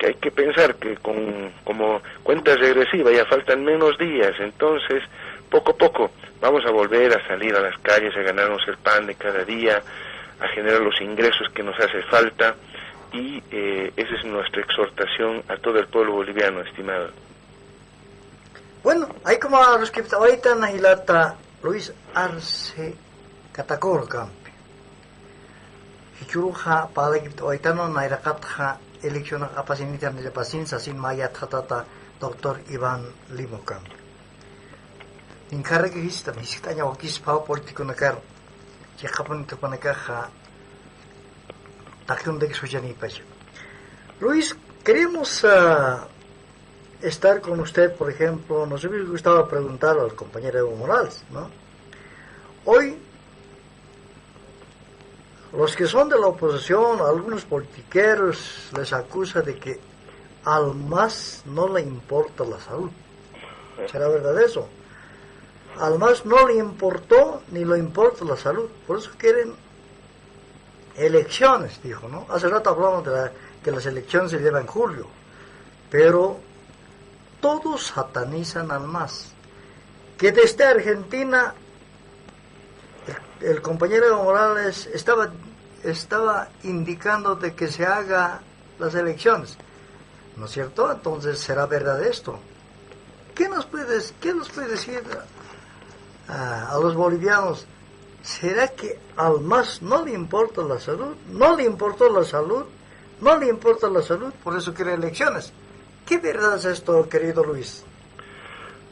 hay que pensar que como cuenta regresiva ya faltan menos días, entonces poco a poco vamos a volver a salir a las calles, a ganarnos el pan de cada día, a generar los ingresos que nos hace falta, y esa es nuestra exhortación a todo el pueblo boliviano, estimado. Bueno, hay como a los que ahorita Nahilata Luis Arce Catacor Campi. Hichuruja para que ahorita no Nairakatja elección a pasinita de pacinza sin maya tratata doctor Iván Limo Campi. Incarre que vista, me hiciste año aquí spao político nacar. Que japón te pone caja. Tajión de que soy ya ni payo. Luis, queremos estar con usted, por ejemplo, nos hubiera gustado preguntar al compañero Evo Morales, ¿no? Hoy, los que son de la oposición, algunos politiqueros les acusan de que al MAS no le importa la salud. ¿Será verdad eso? Al MAS no le importó ni le importa la salud, por eso quieren elecciones, dijo, ¿no? Hace rato hablamos de que las elecciones se llevan en julio, pero todos satanizan al MAS. Que desde Argentina el compañero Evo Morales estaba indicando de que se haga las elecciones, ¿no es cierto? Entonces, ¿será verdad esto? ¿Qué nos puede decir a los bolivianos? ¿Será que al MAS no le importa la salud? ¿No le importó la salud? ¿No le importa la salud? Por eso quiere elecciones. ¿Qué verdad es esto, querido Luis?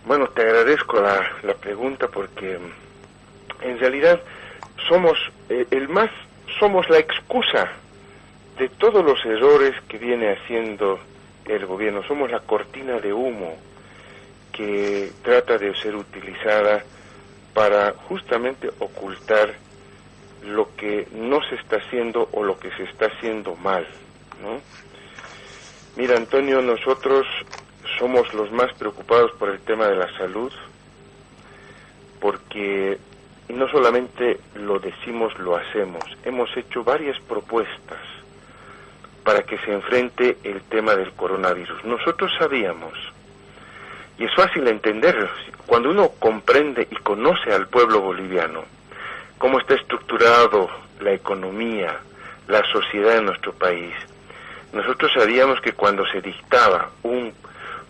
Bueno, te agradezco la pregunta porque en realidad somos el MAS, somos la excusa de todos los errores que viene haciendo el gobierno. Somos la cortina de humo que trata de ser utilizada para justamente ocultar lo que no se está haciendo o lo que se está haciendo mal, ¿no? Mira, Antonio, nosotros somos los más preocupados por el tema de la salud, porque no solamente lo decimos, lo hacemos. Hemos hecho varias propuestas para que se enfrente el tema del coronavirus. Nosotros sabíamos, y es fácil entenderlo, cuando uno comprende y conoce al pueblo boliviano, cómo está estructurado la economía, la sociedad en nuestro país, nosotros sabíamos que cuando se dictaba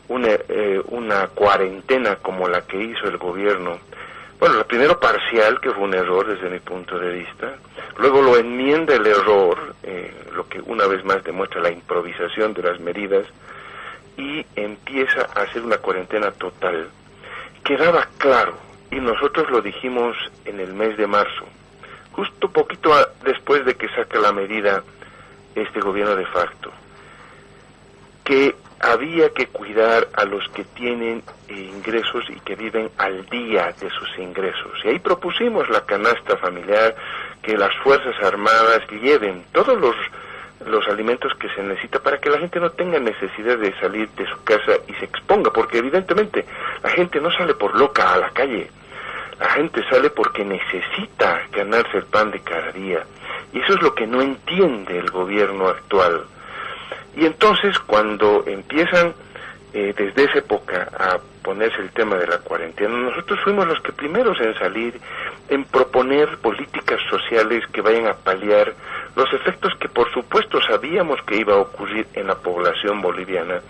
una cuarentena como la que hizo el gobierno, bueno, la primero parcial, que fue un error desde mi punto de vista, luego lo enmienda el error, lo que una vez más demuestra la improvisación de las medidas, y empieza a hacer una cuarentena total. Quedaba claro, y nosotros lo dijimos en el mes de marzo, justo poquito después de que saca la medida este gobierno de facto, que había que cuidar a los que tienen ingresos y que viven al día de sus ingresos. Y ahí propusimos la canasta familiar, que las Fuerzas Armadas lleven todos los alimentos que se necesita para que la gente no tenga necesidad de salir de su casa y se exponga, porque evidentemente la gente no sale por loca a la calle, la gente sale porque necesita ganarse el pan de cada día, y eso es lo que no entiende el gobierno actual. Y entonces cuando empiezan desde esa época a ponerse el tema de la cuarentena, nosotros fuimos los que primeros en salir, en proponer políticas sociales que vayan a paliar los efectos que por supuesto sabíamos que iba a ocurrir en la población boliviana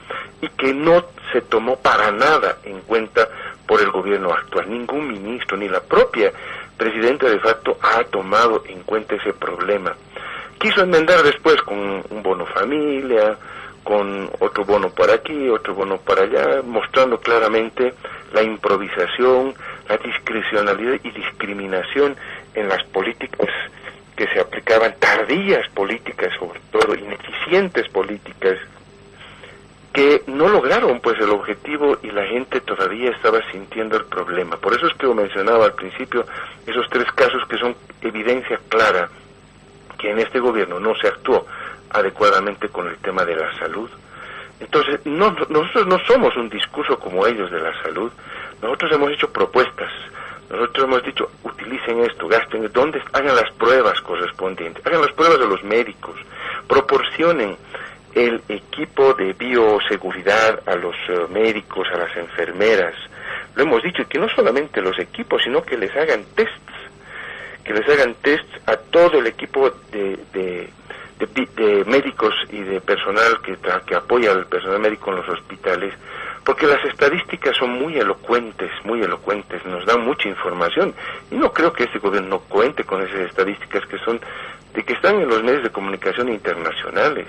y que no se tomó para nada en cuenta por el gobierno actual. Ningún ministro, ni la propia presidenta de facto ha tomado en cuenta ese problema. Quiso enmendar después con un bono familia, con otro bono para aquí, otro bono para allá, mostrando claramente la improvisación, la discrecionalidad y discriminación en las políticas que se aplicaban, tardías políticas sobre todo, ineficientes políticas, que no lograron pues el objetivo y la gente todavía estaba sintiendo el problema. Por eso es que lo mencionaba al principio, esos tres casos que son evidencia clara que en este gobierno no se actuó adecuadamente con el tema de la salud. Entonces, nosotros no somos un discurso como ellos de la salud, nosotros hemos hecho propuestas, nosotros hemos dicho, utilicen esto, gasten, hagan las pruebas correspondientes, hagan las pruebas de los médicos, proporcionen el equipo de bioseguridad, a los médicos, a las enfermeras. Lo hemos dicho, y que no solamente los equipos, sino que les hagan tests a todo el equipo de médicos y de personal que apoya al personal médico en los hospitales, porque las estadísticas son muy elocuentes, nos dan mucha información, y no creo que este gobierno no cuente con esas estadísticas que están en los medios de comunicación internacionales.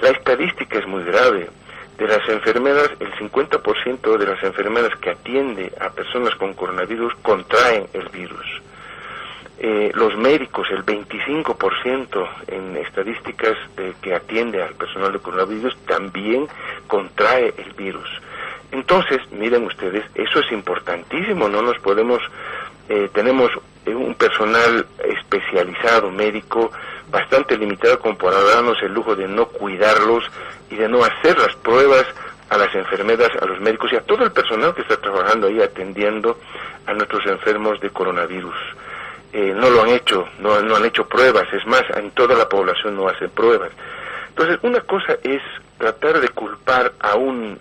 La estadística es muy grave. De las enfermeras, el 50% de las enfermeras que atiende a personas con coronavirus contraen el virus. Los médicos, el 25% en estadísticas que atiende al personal de coronavirus también contrae el virus. Entonces, miren ustedes, eso es importantísimo, no nos podemos, tenemos un personal especializado, médico, bastante limitado como para darnos el lujo de no cuidarlos y de no hacer las pruebas a las enfermeras, a los médicos y a todo el personal que está trabajando ahí atendiendo a nuestros enfermos de coronavirus. No lo han hecho, no han hecho pruebas, es más, en toda la población no hacen pruebas. Entonces, una cosa es tratar de culpar a un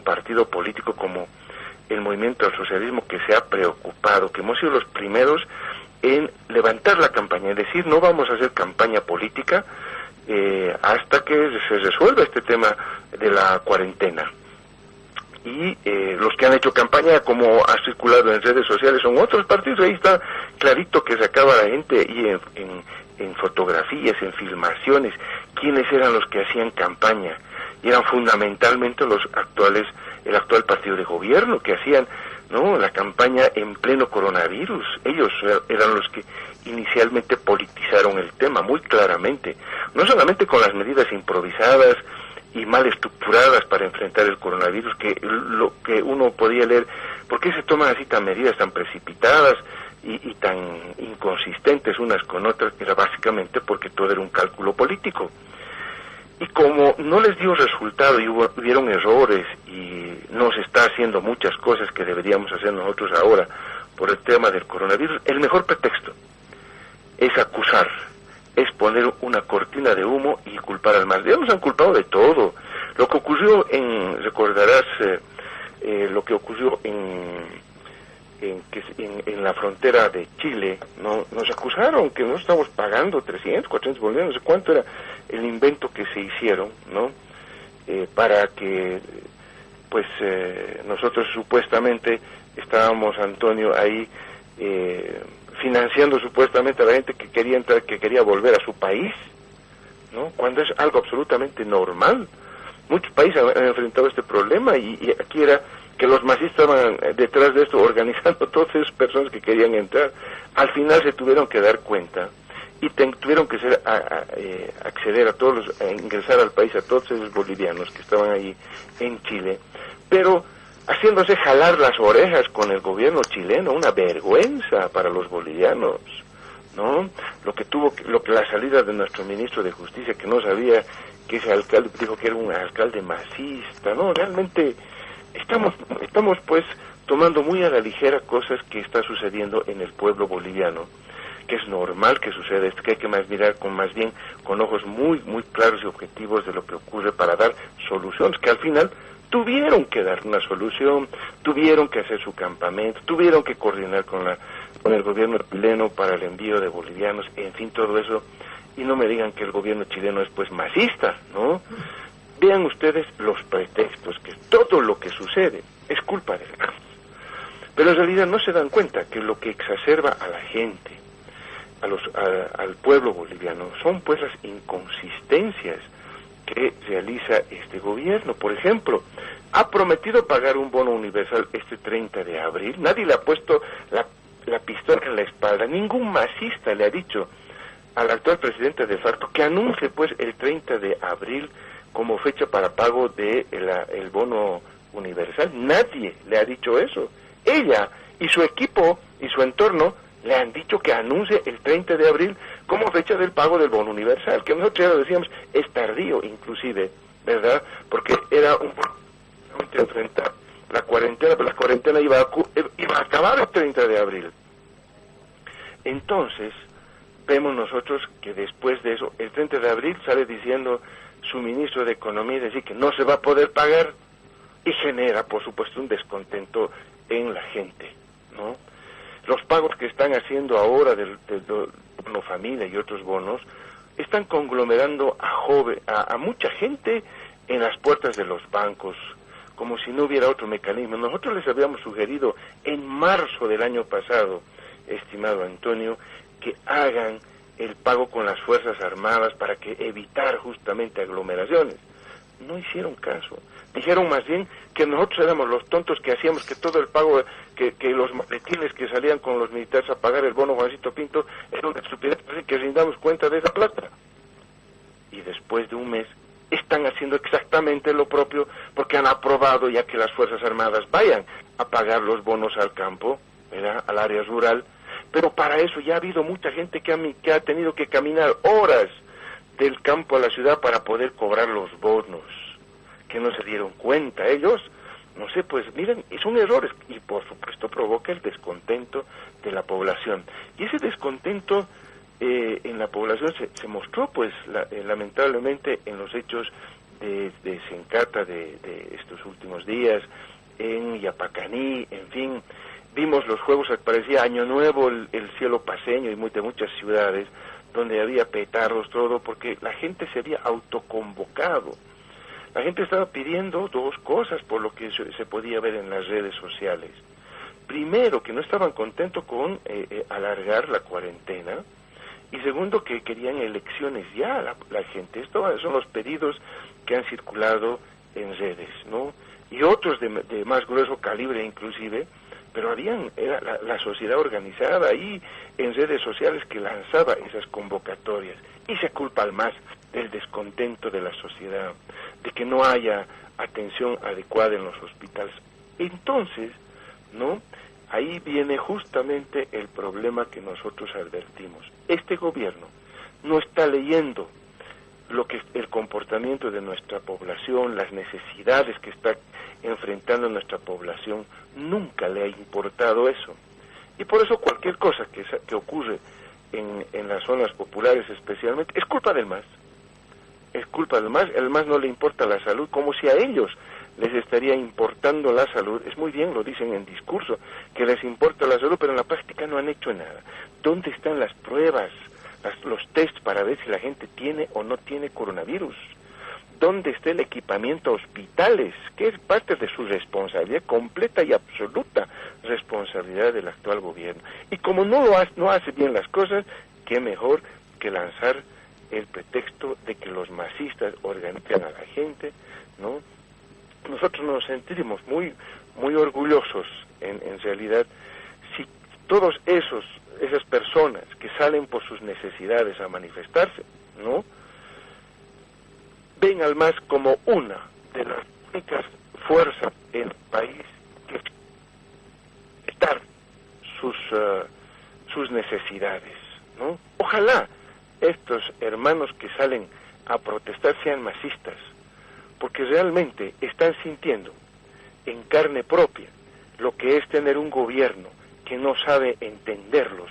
partido político como el Movimiento al Socialismo, que se ha preocupado, que hemos sido los primeros en levantar la campaña, es decir, no vamos a hacer campaña política hasta que se resuelva este tema de la cuarentena. Y los que han hecho campaña, como ha circulado en redes sociales, son otros partidos. Ahí está clarito que sacaba la gente y en fotografías, en filmaciones, quiénes eran los que hacían campaña. Y eran fundamentalmente el actual partido de gobierno, que hacían la campaña en pleno coronavirus. Ellos eran los que inicialmente politizaron el tema muy claramente, no solamente con las medidas improvisadas y mal estructuradas para enfrentar el coronavirus, lo que uno podía leer, ¿por qué se toman así tan medidas tan precipitadas y tan inconsistentes unas con otras? Era básicamente porque todo era un cálculo político. Y como no les dio resultado y hubieron errores y no se está haciendo muchas cosas que deberíamos hacer nosotros ahora por el tema del coronavirus, el mejor pretexto es acusar, es poner una cortina de humo y culpar al más. Ya nos han culpado de todo. Lo que ocurrió recordarás lo que ocurrió en la frontera de Chile, nos acusaron que no estamos pagando 300, 400 bolivianos, no sé cuánto era el invento que se hicieron, para que, pues, nosotros supuestamente estábamos, Antonio, ahí financiando supuestamente a la gente que quería entrar, que quería volver a su país, cuando es algo absolutamente normal. Muchos países han enfrentado este problema y aquí era que los masistas estaban detrás de esto organizando todas esas personas que querían entrar. Al final se tuvieron que dar cuenta y tuvieron que acceder a ingresar al país a todos esos bolivianos que estaban ahí en Chile, pero haciéndose jalar las orejas con el gobierno chileno, una vergüenza para los bolivianos, lo que la salida de nuestro ministro de Justicia, que no sabía que ese alcalde, dijo que era un alcalde masista, realmente estamos pues tomando muy a la ligera cosas que está sucediendo en el pueblo boliviano, que es normal que suceda esto, que hay que mirar con ojos muy, muy claros y objetivos de lo que ocurre para dar soluciones, que al final tuvieron que dar una solución, tuvieron que hacer su campamento, tuvieron que coordinar con el gobierno chileno para el envío de bolivianos, en fin, todo eso, y no me digan que el gobierno chileno es pues masista, Vean ustedes los pretextos, que todo lo que sucede es culpa de ellos. Pero en realidad no se dan cuenta que lo que exacerba a la gente, al pueblo boliviano, son pues las inconsistencias que realiza este gobierno. Por ejemplo, ha prometido pagar un bono universal este 30 de abril, nadie le ha puesto la pistola en la espalda, ningún masista le ha dicho al actual presidente de facto que anuncie pues el 30 de abril como fecha para pago de el bono universal. Nadie le ha dicho eso. Ella y su equipo y su entorno le han dicho que anuncie el 30 de abril como fecha del pago del bono universal, que nosotros ya lo decíamos, es tardío inclusive, ¿verdad? Porque era enfrentar la cuarentena, pero la cuarentena iba a acabar el 30 de abril. Entonces, vemos nosotros que después de eso, el 30 de abril sale diciendo su ministro de Economía decir que no se va a poder pagar y genera, por supuesto, un descontento en la gente, ¿no? Los pagos que están haciendo ahora del bono familia y otros bonos están conglomerando a mucha gente en las puertas de los bancos, como si no hubiera otro mecanismo. Nosotros les habíamos sugerido en marzo del año pasado, estimado Antonio, que hagan el pago con las Fuerzas Armadas para que evitar justamente aglomeraciones. No hicieron caso. Dijeron más bien que nosotros éramos los tontos que hacíamos que todo el pago, que los maletines que salían con los militares a pagar el bono Juancito Pinto era una estupidez, así que rindamos cuenta de esa plata. Y después de un mes están haciendo exactamente lo propio porque han aprobado ya que las Fuerzas Armadas vayan a pagar los bonos al campo, ¿verdad?, al área rural, pero para eso ya ha habido mucha gente que ha tenido que caminar horas del campo a la ciudad para poder cobrar los bonos, que no se dieron cuenta ellos, no sé, pues miren, son errores y por supuesto provoca el descontento de la población. Y ese descontento en la población se mostró pues lamentablemente en los hechos de Sencata de estos últimos días, en Yapacaní, en fin, vimos los juegos, parecía Año Nuevo, el cielo paceño y de muchas ciudades, donde había petardos, todo, porque la gente se había autoconvocado. La gente estaba pidiendo dos cosas por lo que se podía ver en las redes sociales. Primero, que no estaban contentos con alargar la cuarentena, y segundo, que querían elecciones ya la gente. Estos son los pedidos que han circulado en redes, ¿no? Y otros de más grueso calibre inclusive, pero era la sociedad organizada ahí en redes sociales que lanzaba esas convocatorias, y se culpa al MAS del descontento de la sociedad, de que no haya atención adecuada en los hospitales. Entonces, ¿no?, ahí viene justamente el problema que nosotros advertimos. Este gobierno no está leyendo el comportamiento de nuestra población, las necesidades que está enfrentando nuestra población. Nunca le ha importado eso. Y por eso cualquier cosa que ocurre en las zonas populares especialmente, es culpa del MAS. Es culpa del MAS. El MAS no le importa la salud, como si a ellos les estaría importando la salud. Es muy bien, lo dicen en discurso, que les importa la salud, pero en la práctica no han hecho nada. ¿Dónde están las pruebas, los tests para ver si la gente tiene o no tiene coronavirus? ¿Dónde está el equipamiento a hospitales? Que es parte de su responsabilidad, completa y absoluta responsabilidad del actual gobierno. Y como no hace bien las cosas, qué mejor que lanzar el pretexto de que los masistas organizan a la gente, ¿no? Nosotros nos sentimos muy orgullosos en realidad si todos esas personas que salen por sus necesidades a manifestarse, ¿no?, ven al MAS como una de las únicas fuerzas en el país que dar sus necesidades, ¿no? Ojalá estos hermanos que salen a protestar sean masistas, porque realmente están sintiendo en carne propia lo que es tener un gobierno que no sabe entenderlos,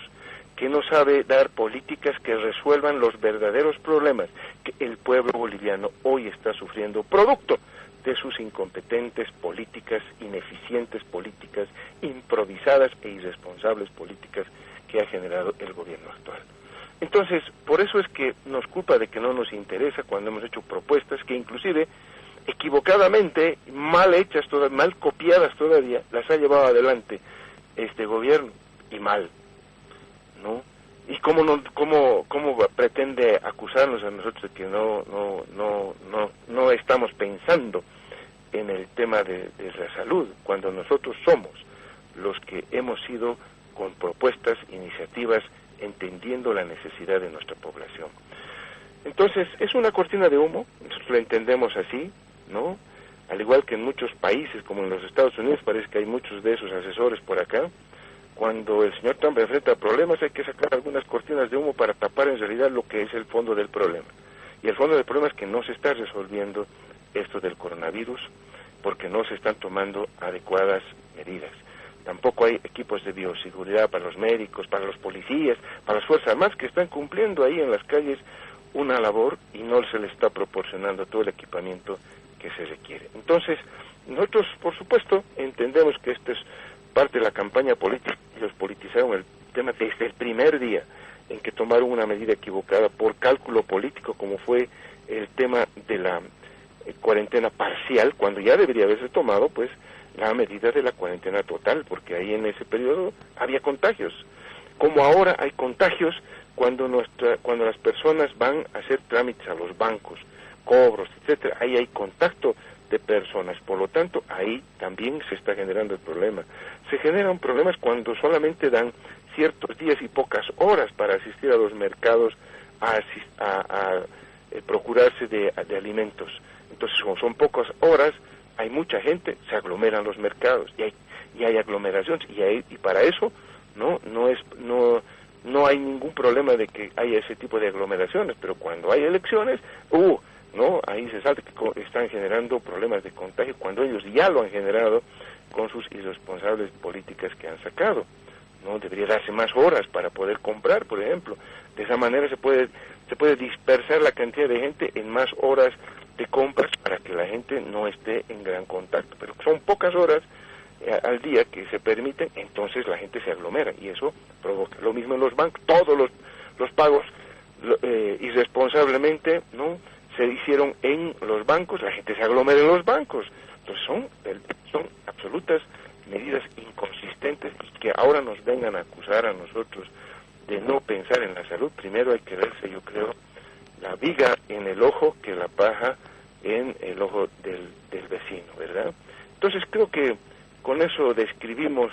que no sabe dar políticas que resuelvan los verdaderos problemas que el pueblo boliviano hoy está sufriendo, producto de sus incompetentes políticas, ineficientes políticas, improvisadas e irresponsables políticas que ha generado el gobierno actual. Entonces, por eso es que nos culpa de que no nos interesa cuando hemos hecho propuestas que inclusive equivocadamente, mal hechas, mal copiadas todavía, las ha llevado adelante este gobierno, y mal, ¿no? ¿Y cómo pretende acusarnos a nosotros de que no estamos pensando en el tema de la salud, cuando nosotros somos los que hemos ido con propuestas, iniciativas, entendiendo la necesidad de nuestra población? Entonces, es una cortina de humo, nosotros lo entendemos así, ¿no? Al igual que en muchos países, como en los Estados Unidos, parece que hay muchos de esos asesores por acá. Cuando el señor Trump enfrenta problemas, hay que sacar algunas cortinas de humo para tapar en realidad lo que es el fondo del problema. Y el fondo del problema es que no se está resolviendo esto del coronavirus, porque no se están tomando adecuadas medidas. Tampoco hay equipos de bioseguridad para los médicos, para los policías, para las Fuerzas Armadas, que están cumpliendo ahí en las calles una labor y no se le está proporcionando todo el equipamiento que se requiere. Entonces, nosotros, por supuesto, entendemos que esto es parte de la campaña política. Ellos politizaron el tema desde el primer día en que tomaron una medida equivocada por cálculo político, como fue el tema de la cuarentena parcial, cuando ya debería haberse tomado, pues, la medida de la cuarentena total, porque ahí en ese periodo había contagios. Como ahora hay contagios cuando las personas van a hacer trámites a los bancos, cobros, etcétera, ahí hay contacto de personas, por lo tanto, ahí también se está generando el problema. Se generan problemas cuando solamente dan ciertos días y pocas horas para asistir a los mercados a procurarse de alimentos. Entonces, como son pocas horas, hay mucha gente, se aglomeran los mercados y hay aglomeraciones y para eso no hay ningún problema de que haya ese tipo de aglomeraciones, pero cuando hay elecciones, ahí se salta que están generando problemas de contagio cuando ellos ya lo han generado con sus irresponsables políticas que han sacado. No debería darse más horas para poder comprar, por ejemplo. De esa manera se puede dispersar la cantidad de gente en más horas de compras para que la gente no esté en gran contacto. Pero son pocas horas al día que se permiten, entonces la gente se aglomera y eso provoca. Lo mismo en los bancos, todos los pagos irresponsablemente se hicieron en los bancos, la gente se aglomera en los bancos. Entonces son absolutas medidas inconsistentes y que ahora nos vengan a acusar a nosotros de no pensar en la salud. Primero hay que verse, yo creo, la viga en el ojo que la paja en el ojo del vecino, ¿verdad? Entonces creo que con eso describimos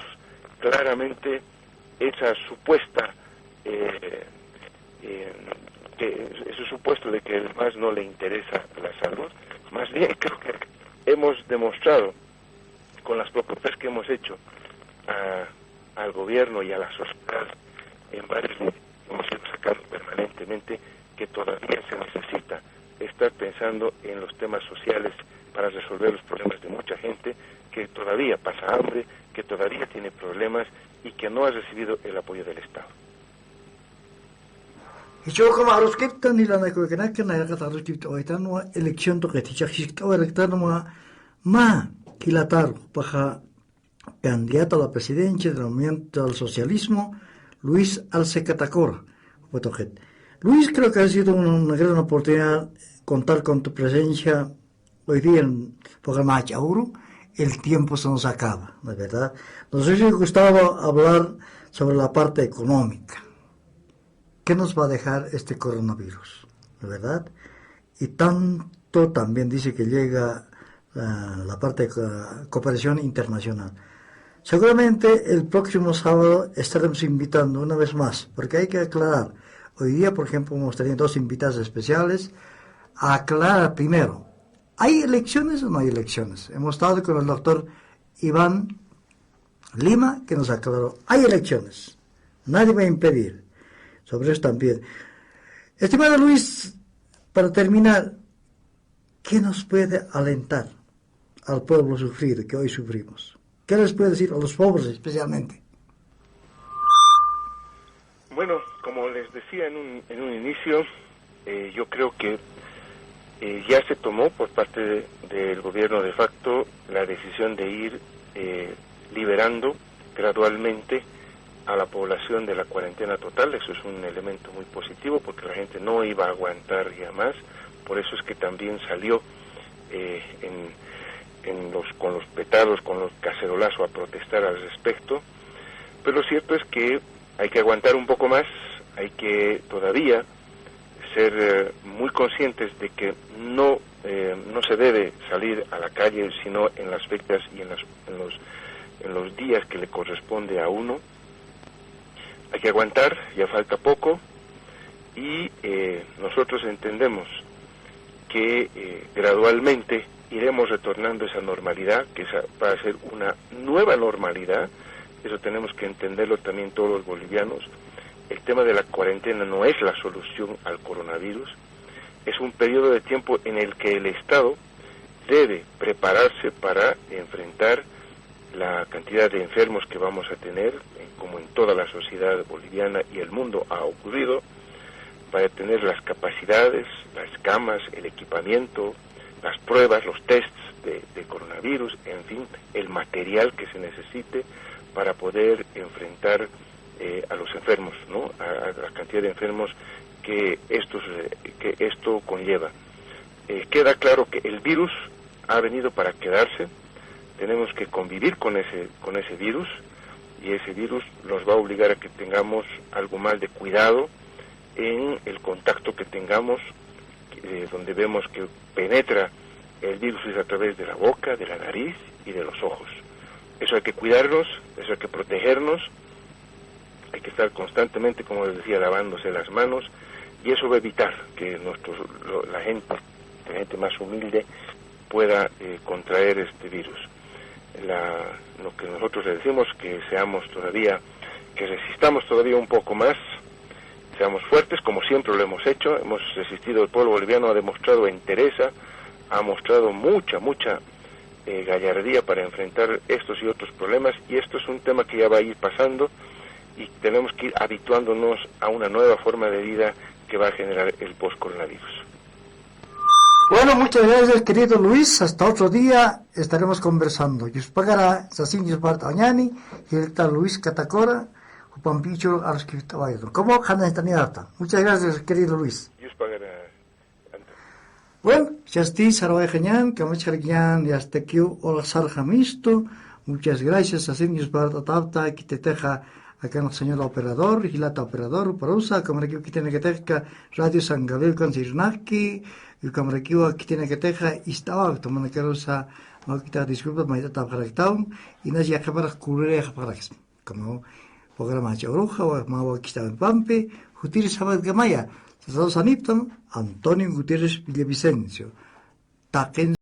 claramente esa supuesta ese supuesto de que al MAS no le interesa la salud. Más bien creo que hemos demostrado con las propuestas que hemos hecho al gobierno y a la sociedad en varios leyes que hemos ido sacando permanentemente, que todavía se necesita estar pensando en los temas sociales para resolver los problemas de mucha gente que todavía pasa hambre, que todavía tiene problemas y que no ha recibido el apoyo del Estado. Yo como a los que están y la necoquena que na que taros que hoy tan una elección to que ticha que o electar ma quilatar para candidato a la presidencia del movimiento al socialismo, Luis Arce Catacora. Luis, creo que ha sido una gran oportunidad contar con tu presencia hoy día en el programa Chauru. El tiempo se nos acaba, ¿no es verdad? Nos hubiese gustado hablar sobre la parte económica. ¿Qué nos va a dejar este coronavirus? ¿No es verdad? Y tanto también dice que llega la parte de cooperación internacional. Seguramente el próximo sábado estaremos invitando una vez más, porque hay que aclarar. Hoy día, por ejemplo, hemos tenido dos invitados especiales a aclarar primero, ¿hay elecciones o no hay elecciones? Hemos estado con el doctor Iván Lima, que nos aclaró, hay elecciones, nadie va a impedir. Sobre eso también. Estimado Luis, para terminar, ¿qué nos puede alentar al pueblo sufrido que hoy sufrimos? ¿Qué les puede decir a los pobres especialmente? Bueno, como les decía en un inicio, yo creo que ya se tomó por parte del gobierno de facto la decisión de ir liberando gradualmente a la población de la cuarentena total. Eso es un elemento muy positivo porque la gente no iba a aguantar ya más. Por eso es que también salió con los petardos, con los cacerolazos a protestar al respecto. Pero lo cierto es que hay que aguantar un poco más, hay que todavía ser muy conscientes de que no se debe salir a la calle sino en las fechas y en los días que le corresponde a uno. Hay que aguantar, ya falta poco y nosotros entendemos que gradualmente iremos retornando a esa normalidad, que va a ser una nueva normalidad. Eso tenemos que entenderlo también todos los bolivianos. El tema de la cuarentena no es la solución al coronavirus, es un periodo de tiempo en el que el Estado debe prepararse para enfrentar la cantidad de enfermos que vamos a tener, como en toda la sociedad boliviana y el mundo ha ocurrido, para tener las capacidades, las camas, el equipamiento, las pruebas, los tests de coronavirus, en fin, el material que se necesite para poder enfrentar a los enfermos, ¿no? A la cantidad de enfermos que esto conlleva. Queda claro que el virus ha venido para quedarse. Tenemos que convivir con ese virus, y ese virus nos va a obligar a que tengamos algo más de cuidado en el contacto que tengamos, donde vemos que penetra el virus es a través de la boca, de la nariz y de los ojos. Eso hay que cuidarnos, eso hay que protegernos, hay que estar constantemente, como les decía, lavándose las manos, y eso va a evitar que la gente más humilde pueda contraer este virus. Lo que nosotros le decimos, que resistamos todavía un poco más, seamos fuertes, como siempre lo hemos hecho, hemos resistido. El pueblo boliviano ha demostrado entereza, ha mostrado mucha gallardía para enfrentar estos y otros problemas, y esto es un tema que ya va a ir pasando, y tenemos que ir habituándonos a una nueva forma de vida que va a generar el post-coronavirus. Bueno, muchas gracias, querido Luis. Hasta otro día estaremos conversando. Yo pagará Sasinjos Bartañani y el tal Luis Catacora, Upampicho Arskivtabaydo. ¿Cómo? Muchas gracias, querido Luis. Yo pagará. Bueno, ya estoy, Sarabajañán, Kamacharguián, y hasta aquí, hola, Sarjamisto. Muchas gracias, Sasinjos Bartatapta, que te teja acá el señor operador, Gilata operador, Parusa, Kamarakiwa, que tiene que teja Radio San Gabriel con Sirnaki. Y Kamarakiwa, que tiene que teja Istawak, tomando que rosa, no quitar disculpas, Maitata Paraktown, y no ya para cubrir Parax. Como programa Chauruja, o Mawa Kistan Pampe, Jutiri Sabat Gamaya, Sasados Anipton, Antonio Gutiérrez Villavicencio. Taquen